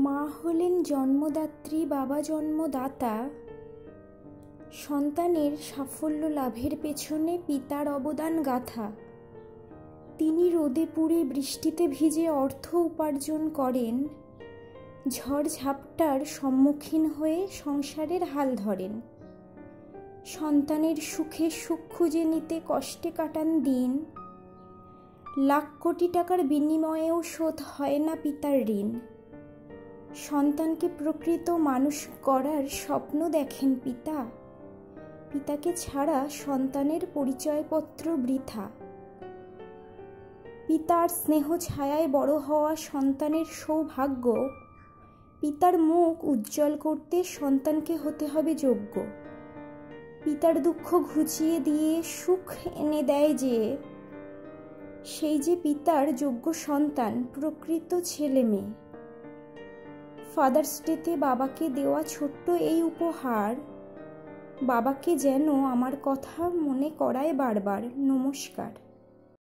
মা হলেন জন্মদাত্রী, বাবা জন্মদাতা। সন্তানের সাফল্য লাভের পেছনে পিতার অবদান গাথা। তিনি রোদে পুড়ে বৃষ্টিতে ভিজে অর্থ উপার্জন করেন, ঝড় ঝাপটার সম্মুখীন হয়ে সংসারের হাল ধরেন। সন্তানের সুখে সুখ খুঁজে নিতে কষ্টে কাটান দিন। লাখ কোটি টাকার বিনিময়েও শোধ হয় না পিতার ঋণ। সন্তানকে প্রকৃত মানুষ করার স্বপ্ন দেখেন পিতা। পিতাকে ছাড়া সন্তানের পরিচয়পত্র বৃথা। পিতার স্নেহ ছায়ায় বড় হওয়া সন্তানের সৌভাগ্য। পিতার মুখ উজ্জ্বল করতে সন্তানকে হতে হবে যোগ্য। পিতার দুঃখ ঘুচিয়ে দিয়ে সুখ এনে দেয় যে, সেই যে পিতার যোগ্য সন্তান, প্রকৃত ছেলে মেয়ে। ফাদার্স ডেতে বাবাকে দেওয়া ছোট্ট এই উপহার বাবাকে যেন আমার কথা মনে করায় বারবার। নমস্কার।